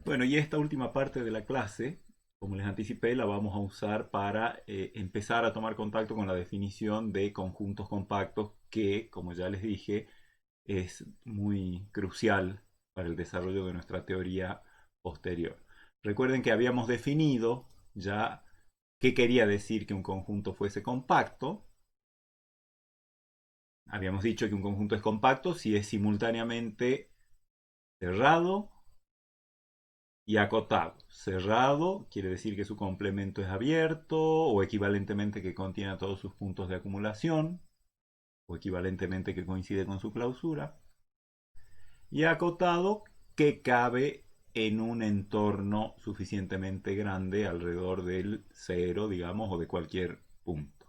Bueno, y esta última parte de la clase, como les anticipé, la vamos a usar para empezar a tomar contacto con la definición de conjuntos compactos que, como ya les dije, es muy crucial para el desarrollo de nuestra teoría posterior. Recuerden que habíamos definido ya qué quería decir que un conjunto fuese compacto. Habíamos dicho que un conjunto es compacto si es simultáneamente cerrado y acotado. Cerrado quiere decir que su complemento es abierto o equivalentemente que contiene a todos sus puntos de acumulación o equivalentemente que coincide con su clausura. Y acotado que cabe en un entorno suficientemente grande alrededor del cero, digamos, o de cualquier punto.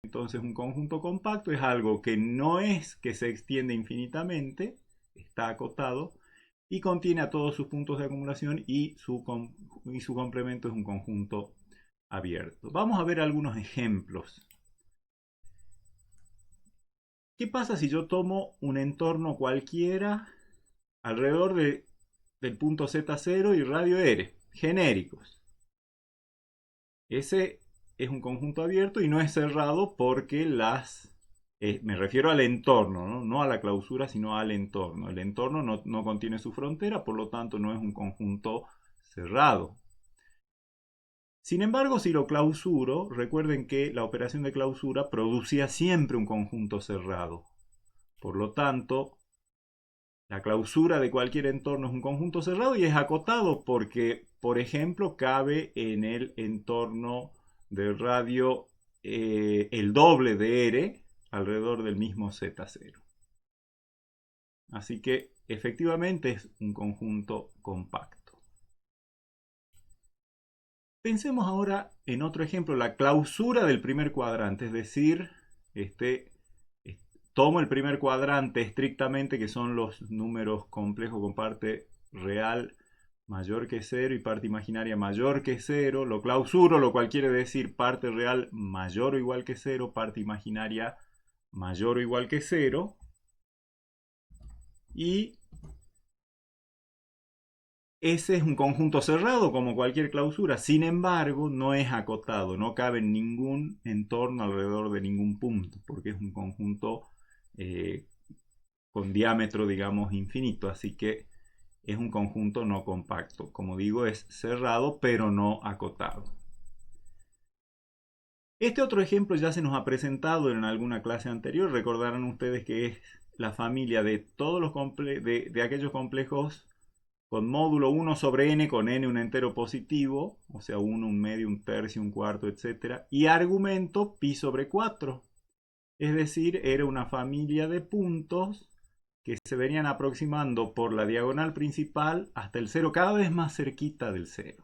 Entonces un conjunto compacto es algo que no es que se extiende infinitamente, está acotado y contiene a todos sus puntos de acumulación y su complemento es un conjunto abierto. Vamos a ver algunos ejemplos. ¿Qué pasa si yo tomo un entorno cualquiera alrededor del punto Z0 y radio R, genéricos? Ese es un conjunto abierto y no es cerrado porque me refiero al entorno, ¿no? No a la clausura, sino al entorno. El entorno no contiene su frontera, por lo tanto no es un conjunto cerrado. Sin embargo, si lo clausuro, recuerden que la operación de clausura producía siempre un conjunto cerrado. Por lo tanto, la clausura de cualquier entorno es un conjunto cerrado y es acotado porque, por ejemplo, cabe en el entorno del radio el doble de R alrededor del mismo Z0. Así que efectivamente es un conjunto compacto. Pensemos ahora en otro ejemplo, la clausura del primer cuadrante, es decir, este, tomo el primer cuadrante estrictamente, que son los números complejos con parte real mayor que cero y parte imaginaria mayor que cero, lo clausuro, lo cual quiere decir parte real mayor o igual que cero, parte imaginaria mayor o igual que cero, y ese es un conjunto cerrado como cualquier clausura. Sin embargo, no es acotado, no cabe en ningún entorno alrededor de ningún punto, porque es un conjunto eh, con diámetro, digamos, infinito. Así que es un conjunto no compacto. Como digo, es cerrado, pero no acotado. Este otro ejemplo ya se nos ha presentado en alguna clase anterior. Recordarán ustedes que es la familia de todos los de aquellos complejos con módulo 1 sobre n, con n un entero positivo, o sea, 1, un medio, un tercio, un cuarto, etc. Y argumento pi sobre 4. Es decir, era una familia de puntos que se venían aproximando por la diagonal principal hasta el cero, cada vez más cerquita del cero.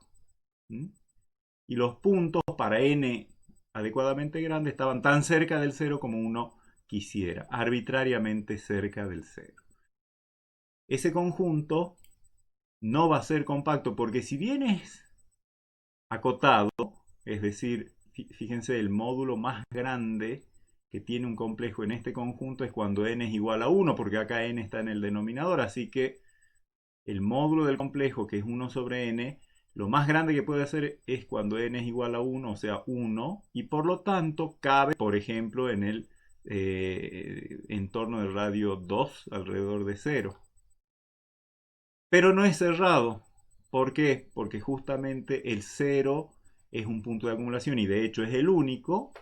Y los puntos para n adecuadamente grandes estaban tan cerca del cero como uno quisiera, arbitrariamente cerca del cero. Ese conjunto no va a ser compacto porque si bien es acotado, es decir, fíjense, el módulo más grande que tiene un complejo en este conjunto es cuando n es igual a 1, porque acá n está en el denominador, así que el módulo del complejo, que es 1 sobre n, lo más grande que puede hacer es cuando n es igual a 1, o sea 1, y por lo tanto cabe, por ejemplo, en el entorno del radio 2 alrededor de 0. Pero no es cerrado. ¿Por qué? Porque justamente el 0 es un punto de acumulación y de hecho es el único,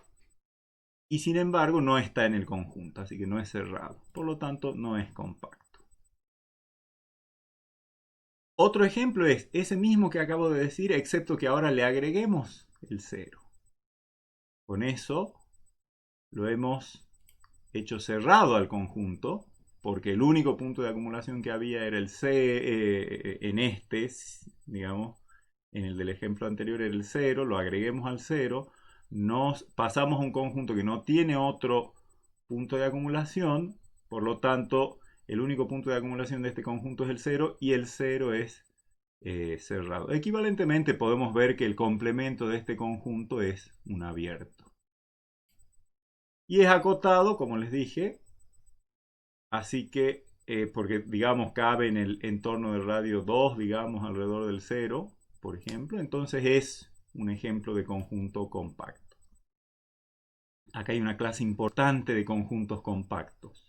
y sin embargo no está en el conjunto, así que no es cerrado. Por lo tanto, no es compacto. Otro ejemplo es ese mismo que acabo de decir, excepto que ahora le agreguemos el 0. Con eso lo hemos hecho cerrado al conjunto, porque el único punto de acumulación que había era el C en este, digamos, en el del ejemplo anterior era el 0, lo agreguemos al 0, nos pasamos a un conjunto que no tiene otro punto de acumulación, por lo tanto, el único punto de acumulación de este conjunto es el 0 y el 0 es cerrado. Equivalentemente podemos ver que el complemento de este conjunto es un abierto. Y es acotado, como les dije, así que porque digamos cabe en el entorno del radio 2, digamos alrededor del 0, por ejemplo, entonces es un ejemplo de conjunto compacto. Acá hay una clase importante de conjuntos compactos,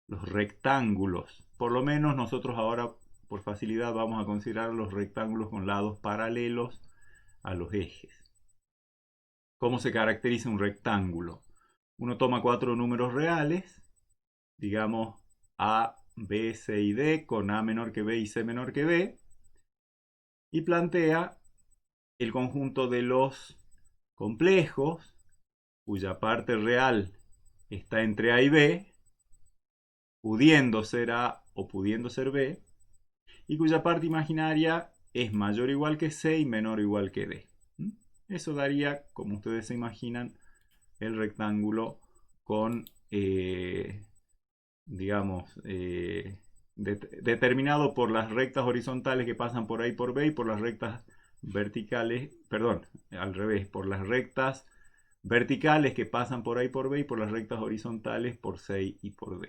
los rectángulos. Por lo menos nosotros ahora, por facilidad, vamos a considerar los rectángulos con lados paralelos a los ejes. ¿Cómo se caracteriza un rectángulo? Uno toma 4 números reales, digamos A, B, C y D, con A menor que B y C menor que D, y plantea el conjunto de los complejos, cuya parte real está entre A y B, pudiendo ser A o pudiendo ser B, y cuya parte imaginaria es mayor o igual que C y menor o igual que D. Eso daría, como ustedes se imaginan, el rectángulo con, digamos, determinado por las rectas horizontales que pasan por A y por B y por las rectas verticales, perdón, al revés, por las rectas verticales que pasan por A y por B y por las rectas horizontales por C y por D.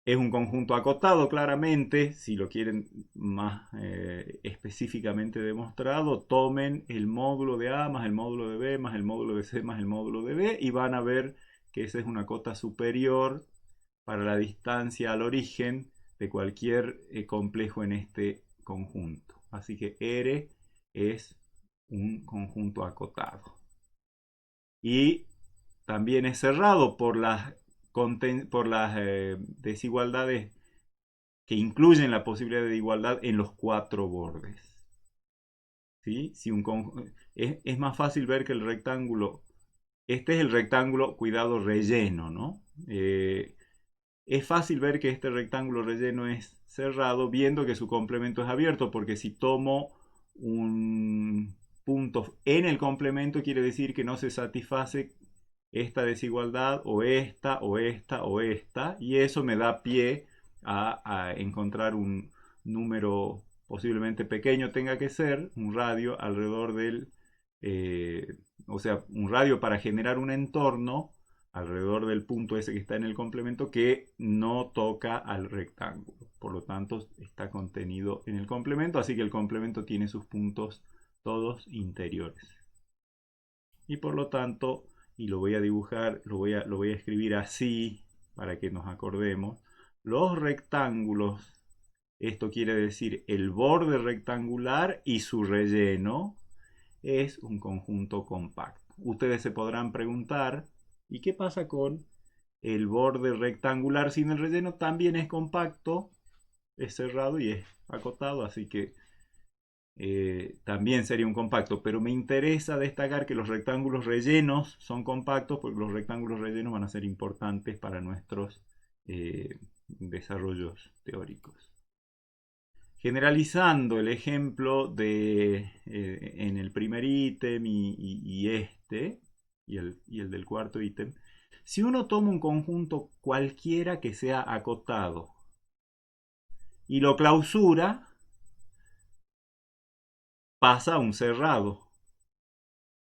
Es un conjunto acotado, claramente. Si lo quieren más específicamente demostrado, tomen el módulo de A más el módulo de B más el módulo de C más el módulo de D y van a ver que esa es una cota superior para la distancia al origen de cualquier complejo en este conjunto. Así que R es un conjunto acotado. Y también es cerrado por las desigualdades que incluyen la posibilidad de igualdad en los 4 bordes. ¿Sí? Es más fácil ver que el rectángulo, este es el rectángulo, cuidado, relleno, ¿no? Es fácil ver que este rectángulo relleno es cerrado viendo que su complemento es abierto, porque si tomo un punto en el complemento quiere decir que no se satisface esta desigualdad o esta o esta o esta, y eso me da pie a encontrar un número posiblemente pequeño, tenga que ser un radio alrededor del, o sea, un radio para generar un entorno alrededor del punto ese que está en el complemento que no toca al rectángulo. Por lo tanto, está contenido en el complemento, así que el complemento tiene sus puntos todos interiores. Y por lo tanto, y lo voy a dibujar, lo voy a escribir así para que nos acordemos, los rectángulos, esto quiere decir el borde rectangular y su relleno, es un conjunto compacto. Ustedes se podrán preguntar, ¿y qué pasa con el borde rectangular sin el relleno? También es compacto, es cerrado y es acotado, así que también sería un compacto, pero me interesa destacar que los rectángulos rellenos son compactos porque los rectángulos rellenos van a ser importantes para nuestros desarrollos teóricos. Generalizando el ejemplo en el primer ítem y el del cuarto ítem, si uno toma un conjunto cualquiera que sea acotado y lo clausura, pasa a un cerrado.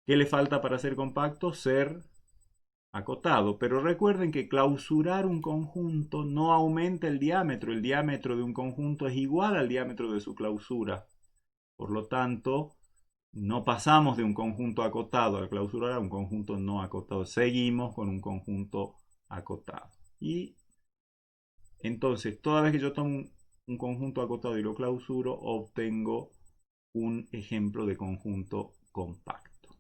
¿Qué le falta para ser compacto? Ser acotado. Pero recuerden que clausurar un conjunto no aumenta el diámetro. El diámetro de un conjunto es igual al diámetro de su clausura. Por lo tanto, no pasamos de un conjunto acotado al clausurar a un conjunto no acotado. Seguimos con un conjunto acotado. Y entonces, toda vez que yo tomo un conjunto acotado y lo clausuro, obtengo un ejemplo de conjunto compacto.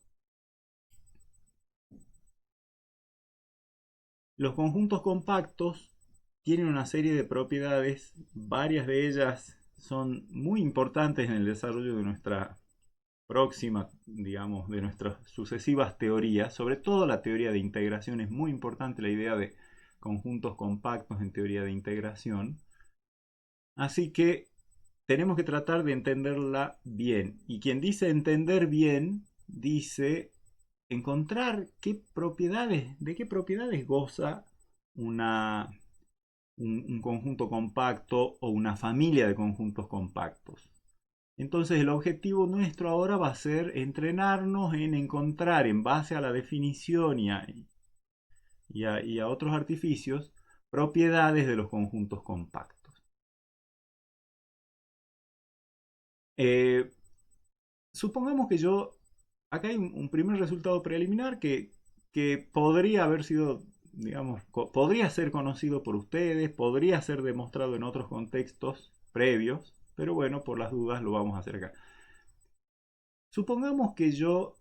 Los conjuntos compactos tienen una serie de propiedades, varias de ellas son muy importantes en el desarrollo de nuestra próxima, digamos, de nuestras sucesivas teorías. Sobre todo la teoría de integración es muy importante, la idea de conjuntos compactos en teoría de integración. Así que tenemos que tratar de entenderla bien. Y quien dice entender bien, dice encontrar de qué propiedades goza un conjunto compacto o una familia de conjuntos compactos. Entonces el objetivo nuestro ahora va a ser entrenarnos en encontrar, en base a la definición y a otros artificios, propiedades de los conjuntos compactos. Supongamos que acá hay un primer resultado preliminar que podría haber sido, digamos, podría ser conocido por ustedes, podría ser demostrado en otros contextos previos, pero bueno, por las dudas lo vamos a hacer acá. Supongamos que yo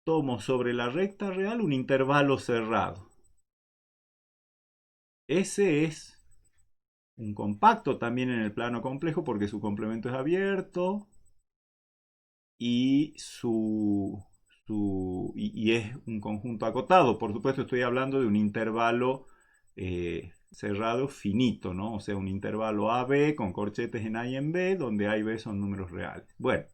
tomo sobre la recta real un intervalo cerrado. Ese es un compacto también en el plano complejo porque su complemento es abierto y y es un conjunto acotado. Por supuesto estoy hablando de un intervalo cerrado finito, ¿no? O sea, un intervalo AB con corchetes en A y en B, donde A y B son números reales. Bueno,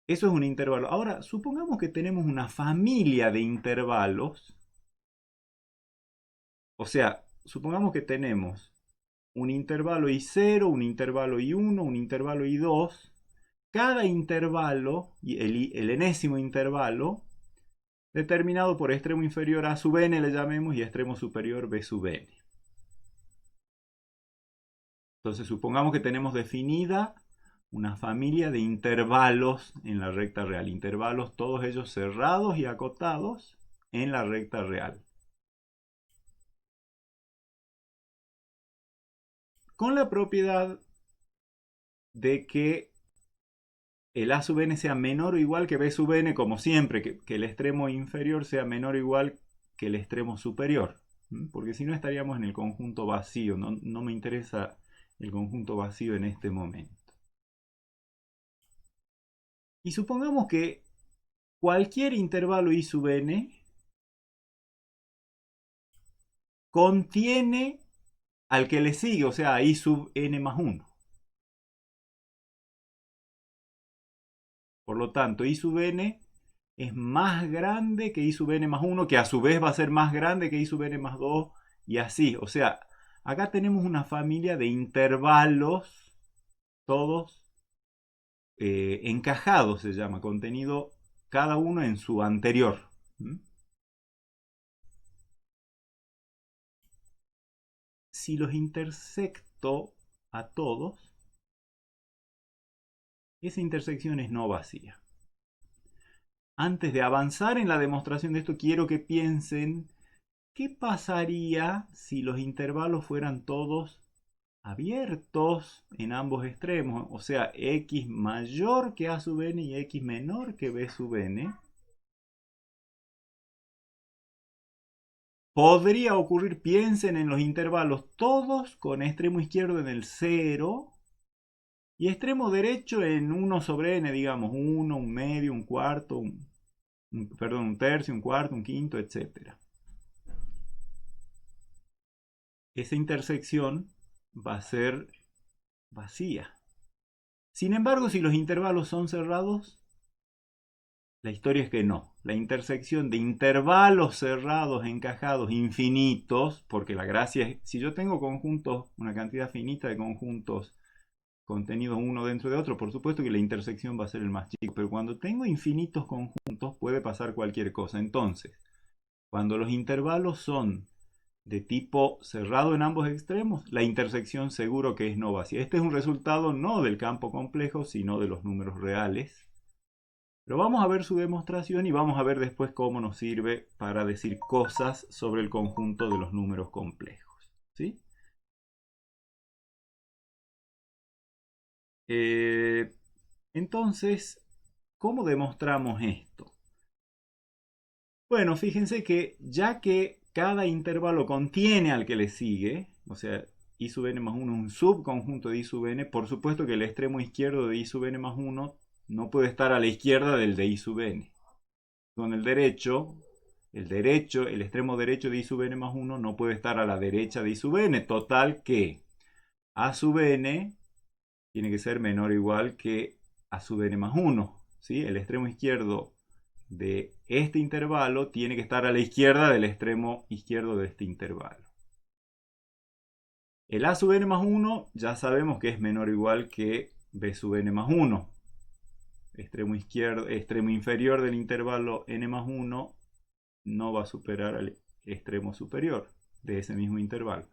eso es un intervalo. Ahora, supongamos que tenemos una familia de intervalos. O sea, supongamos que tenemos un intervalo I0, un intervalo I1, un intervalo I2. Cada intervalo, el enésimo intervalo, determinado por extremo inferior A sub n le llamemos y extremo superior B sub n. Entonces supongamos que tenemos definida una familia de intervalos en la recta real. Intervalos todos ellos cerrados y acotados en la recta real. Con la propiedad de que el A sub n sea menor o igual que B sub n, como siempre, que el extremo inferior sea menor o igual que el extremo superior. Porque si no estaríamos en el conjunto vacío. No me interesa el conjunto vacío en este momento. Y supongamos que cualquier intervalo I sub n contiene al que le sigue, o sea, I sub n más 1. Por lo tanto, I sub n es más grande que I sub n más 1, que a su vez va a ser más grande que I sub n más 2, y así. O sea, acá tenemos una familia de intervalos, todos encajados se llama, contenido cada uno en su anterior. Si los intersecto a todos, esa intersección es no vacía. Antes de avanzar en la demostración de esto, quiero que piensen qué pasaría si los intervalos fueran todos abiertos en ambos extremos, o sea, x mayor que a sub n y x menor que b sub n. Podría ocurrir, piensen en los intervalos todos con extremo izquierdo en el 0 y extremo derecho en 1 sobre n, digamos 1, un medio, un cuarto, un tercio, un cuarto, un quinto, etc. Esa intersección va a ser vacía. Sin embargo, si los intervalos son cerrados, la historia es que no. La intersección de intervalos cerrados, encajados, infinitos, porque la gracia es, si yo tengo conjuntos, una cantidad finita de conjuntos contenidos uno dentro de otro, por supuesto que la intersección va a ser el más chico, pero cuando tengo infinitos conjuntos puede pasar cualquier cosa. Entonces, cuando los intervalos son de tipo cerrado en ambos extremos, la intersección seguro que es no vacía. Este es un resultado no del campo complejo, sino de los números reales. Pero vamos a ver su demostración y vamos a ver después cómo nos sirve para decir cosas sobre el conjunto de los números complejos. ¿Sí? Entonces, ¿cómo demostramos esto? Bueno, fíjense que ya que cada intervalo contiene al que le sigue, o sea, I sub n más 1 es un subconjunto de I sub n, por supuesto que el extremo izquierdo de I sub n más 1 no puede estar a la izquierda del de I sub n. Con el derecho, el extremo derecho de I sub n más 1 no puede estar a la derecha de I sub n. Total que A sub n tiene que ser menor o igual que A sub n más 1. ¿Sí? El extremo izquierdo de este intervalo tiene que estar a la izquierda del extremo izquierdo de este intervalo. El A sub n más 1 ya sabemos que es menor o igual que B sub n más 1. Extremo inferior del intervalo n más 1 no va a superar al extremo superior. de ese mismo intervalo.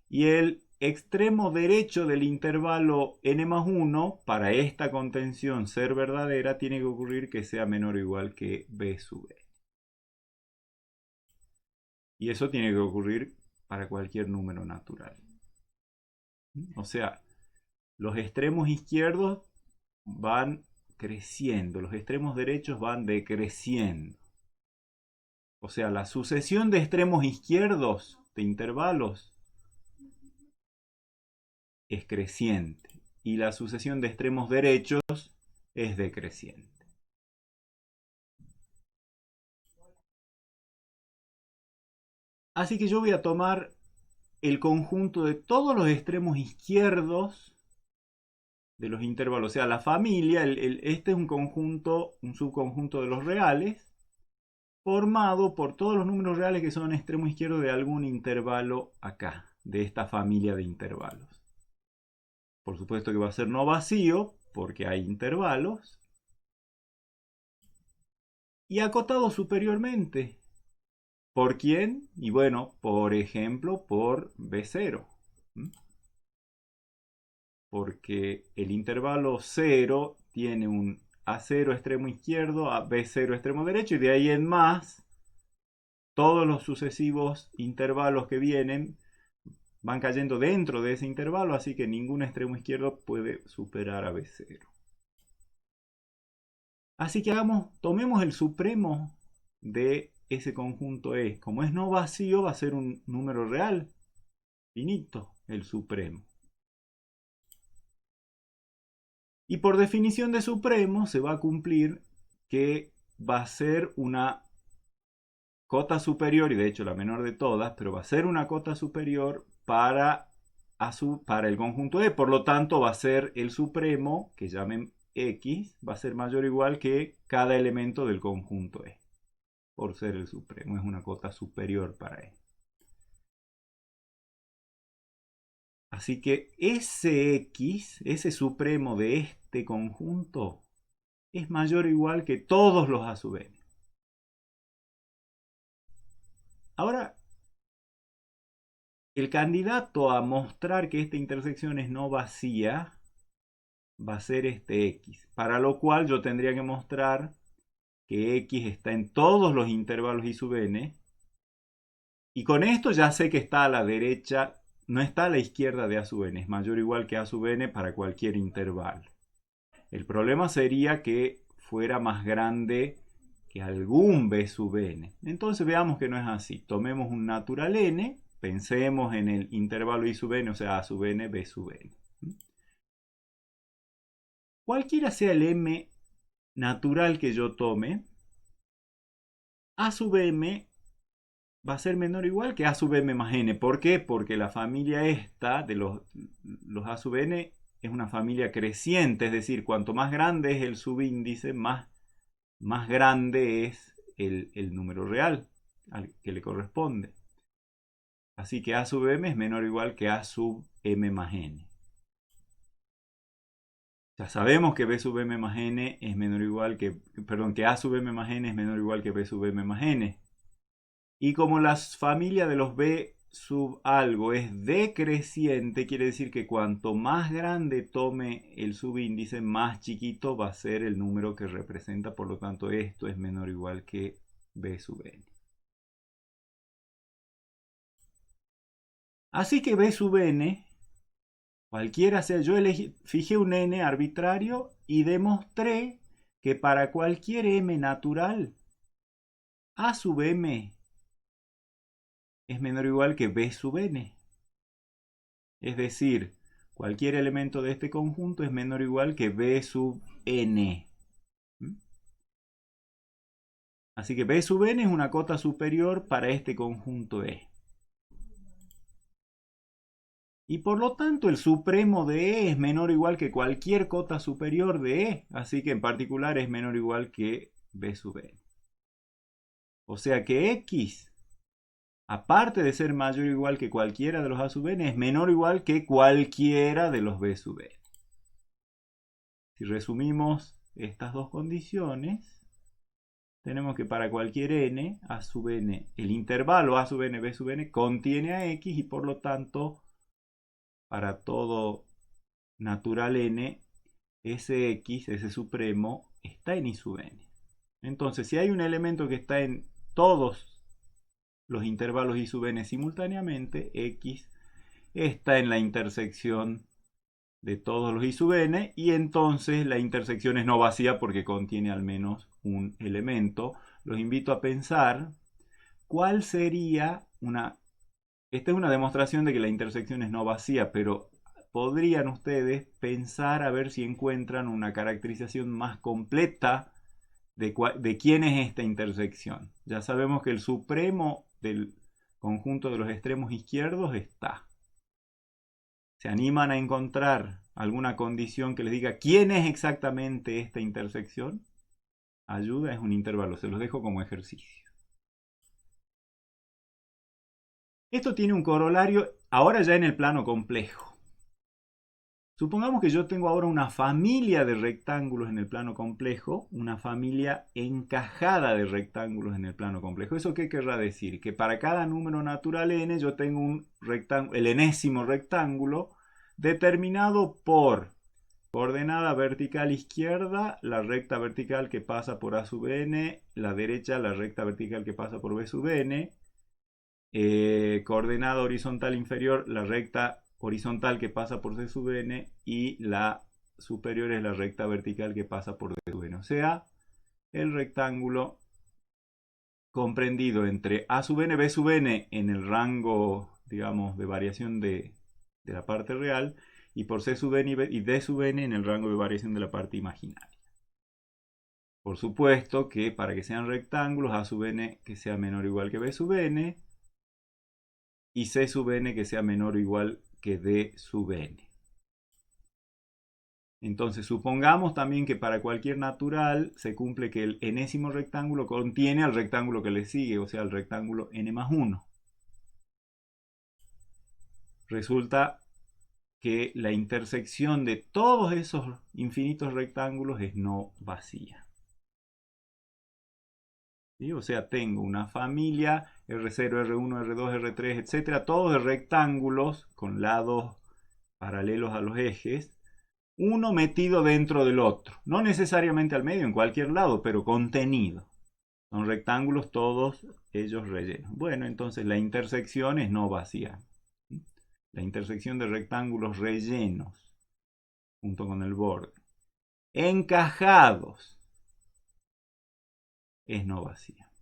Y el extremo derecho del intervalo n más 1, para esta contención ser verdadera, tiene que ocurrir que sea menor o igual que b sub n. Y eso tiene que ocurrir para cualquier número natural. O sea, los extremos izquierdos van creciendo, los extremos derechos van decreciendo. O sea, la sucesión de extremos izquierdos de intervalos es creciente y la sucesión de extremos derechos es decreciente. Así que yo voy a tomar el conjunto de todos los extremos izquierdos de los intervalos, o sea, la familia, este es un conjunto, un subconjunto de los reales, formado por todos los números reales que son extremo izquierdo de algún intervalo acá, de esta familia de intervalos. Por supuesto que va a ser no vacío, porque hay intervalos. Y acotado superiormente. ¿Por quién? Y bueno, por ejemplo, por B0. Porque el intervalo 0 tiene un A0 extremo izquierdo, a B0 extremo derecho, y de ahí en más, todos los sucesivos intervalos que vienen van cayendo dentro de ese intervalo, así que ningún extremo izquierdo puede superar a B0. Así que tomemos el supremo de ese conjunto E. Como es no vacío, va a ser un número real, finito, el supremo. Y por definición de supremo se va a cumplir que va a ser una cota superior, y de hecho la menor de todas, pero va a ser una cota superior para el conjunto E. Por lo tanto, va a ser el supremo, que llamen X, va a ser mayor o igual que cada elemento del conjunto E. Por ser el supremo, es una cota superior para E. Así que ese X, ese supremo de este conjunto, es mayor o igual que todos los A sub n. Ahora, el candidato a mostrar que esta intersección es no vacía va a ser este X, para lo cual yo tendría que mostrar que X está en todos los intervalos I sub n, y con esto ya sé que está a la derecha, no está a la izquierda de A sub n, es mayor o igual que A sub n para cualquier intervalo. El problema sería que fuera más grande que algún B sub n. Entonces veamos que no es así. Tomemos un natural n, pensemos en el intervalo I sub n, o sea A sub n, B sub n. Cualquiera sea el m natural que yo tome, A sub m va a ser menor o igual que A sub m más n. ¿Por qué? Porque la familia esta de los A sub n es una familia creciente, es decir, cuanto más grande es el subíndice, más grande es el número real al que le corresponde. Así que A sub m es menor o igual que A sub m más n. Ya sabemos que B sub m más n es menor o igual que, que A sub m más n es menor o igual que B sub m más n. Y como la familia de los B sub algo es decreciente, quiere decir que cuanto más grande tome el subíndice, más chiquito va a ser el número que representa. Por lo tanto, esto es menor o igual que B sub n. Así que B sub n, cualquiera sea, yo fijé un n arbitrario y demostré que para cualquier m natural, A sub m es menor o igual que B sub n. Es decir, cualquier elemento de este conjunto es menor o igual que B sub n. Así que B sub n es una cota superior para este conjunto E. Y por lo tanto el supremo de E es menor o igual que cualquier cota superior de E. Así que en particular es menor o igual que B sub n. O sea que X, aparte de ser mayor o igual que cualquiera de los A sub n, es menor o igual que cualquiera de los B sub n. Si resumimos estas dos condiciones, tenemos que para cualquier n, a sub n, el intervalo a sub n, b sub n contiene a x y por lo tanto, para todo natural n, ese x, ese supremo, está en i sub n. Entonces, si hay un elemento que está en todos los intervalos i sub n simultáneamente, x está en la intersección de todos los i sub n, y entonces la intersección es no vacía porque contiene al menos un elemento. Los invito a pensar cuál sería una... Esta es una demostración de que la intersección es no vacía, pero podrían ustedes pensar a ver si encuentran una caracterización más completa de quién es esta intersección. Ya sabemos que el supremo del conjunto de los extremos izquierdos está. ¿Se animan a encontrar alguna condición que les diga quién es exactamente esta intersección? Ayuda, es un intervalo, se los dejo como ejercicio. Esto tiene un corolario ahora ya en el plano complejo. Supongamos que yo tengo ahora una familia de rectángulos en el plano complejo, una familia encajada de rectángulos en el plano complejo. ¿Eso qué querrá decir? Que para cada número natural n yo tengo un rectángulo, el enésimo rectángulo, determinado por coordenada vertical izquierda, la recta vertical que pasa por a sub n, la derecha, la recta vertical que pasa por b sub n, coordenada horizontal inferior, la recta horizontal que pasa por c sub n, y la superior es la recta vertical que pasa por d sub n. O sea, el rectángulo comprendido entre a sub n, b sub n en el rango, digamos, de variación de la parte real, y por c sub n y d sub n en el rango de variación de la parte imaginaria. Por supuesto que para que sean rectángulos, a sub n que sea menor o igual que b sub n, y c sub n que sea menor o igual que d sub n. Entonces, supongamos también que para cualquier natural se cumple que el enésimo rectángulo contiene al rectángulo que le sigue, o sea, el rectángulo n más 1. Resulta que la intersección de todos esos infinitos rectángulos es no vacía. ¿Sí? O sea, tengo una familia R0, R1, R2, R3, etcétera, todos de rectángulos con lados paralelos a los ejes, uno metido dentro del otro, no necesariamente al medio, en cualquier lado, pero contenido. Son rectángulos todos ellos rellenos. Bueno, entonces la intersección es no vacía. La intersección de rectángulos rellenos junto con el borde encajados es no vacía.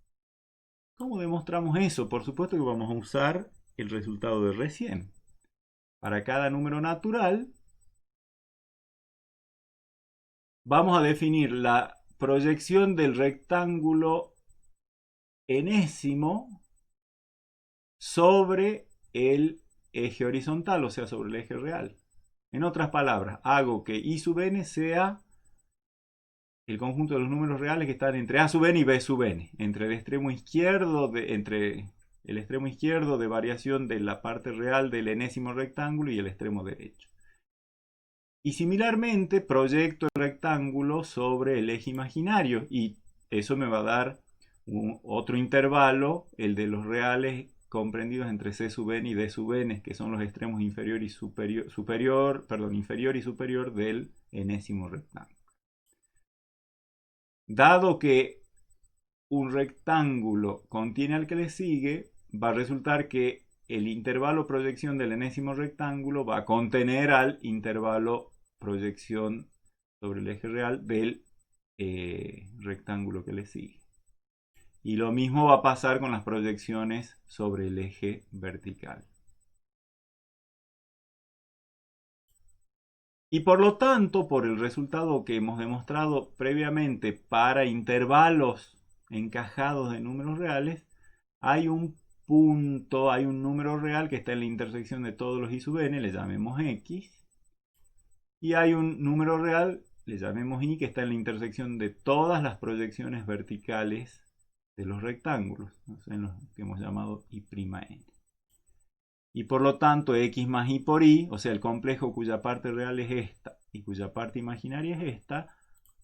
¿Cómo demostramos eso? Por supuesto que vamos a usar el resultado de recién. Para cada número natural, vamos a definir la proyección del rectángulo enésimo sobre el eje horizontal, o sea, sobre el eje real. En otras palabras, hago que i sub n sea el conjunto de los números reales que están entre a sub n y b sub n, entre el extremo izquierdo de variación de la parte real del enésimo rectángulo y el extremo derecho. Y similarmente proyecto el rectángulo sobre el eje imaginario, y eso me va a dar otro intervalo, el de los reales comprendidos entre c sub n y d sub n, que son los extremos inferior y superior del enésimo rectángulo. Dado que un rectángulo contiene al que le sigue, va a resultar que el intervalo proyección del enésimo rectángulo va a contener al intervalo proyección sobre el eje real del rectángulo que le sigue. Y lo mismo va a pasar con las proyecciones sobre el eje vertical. Y por lo tanto, por el resultado que hemos demostrado previamente para intervalos encajados de números reales, hay un punto, hay un número real que está en la intersección de todos los i sub n, le llamemos x, y hay un número real, le llamemos y, que está en la intersección de todas las proyecciones verticales de los rectángulos, en los que hemos llamado i'N. Y por lo tanto, x más y por y, o sea, el complejo cuya parte real es esta y cuya parte imaginaria es esta,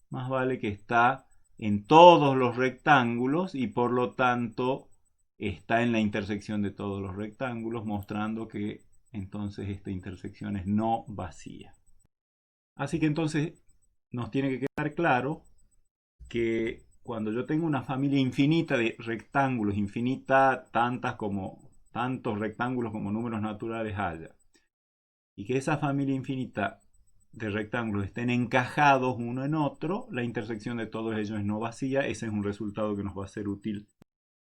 más vale que está en todos los rectángulos y por lo tanto está en la intersección de todos los rectángulos, mostrando que entonces esta intersección es no vacía. Así que entonces nos tiene que quedar claro que cuando yo tengo una familia infinita de rectángulos, infinita tantos rectángulos como números naturales haya, y que esa familia infinita de rectángulos estén encajados uno en otro, la intersección de todos ellos es no vacía. Ese es un resultado que nos va a ser útil,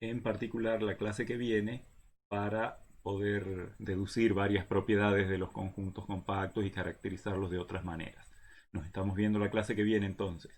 en particular la clase que viene, para poder deducir varias propiedades de los conjuntos compactos y caracterizarlos de otras maneras. Nos estamos viendo la clase que viene entonces.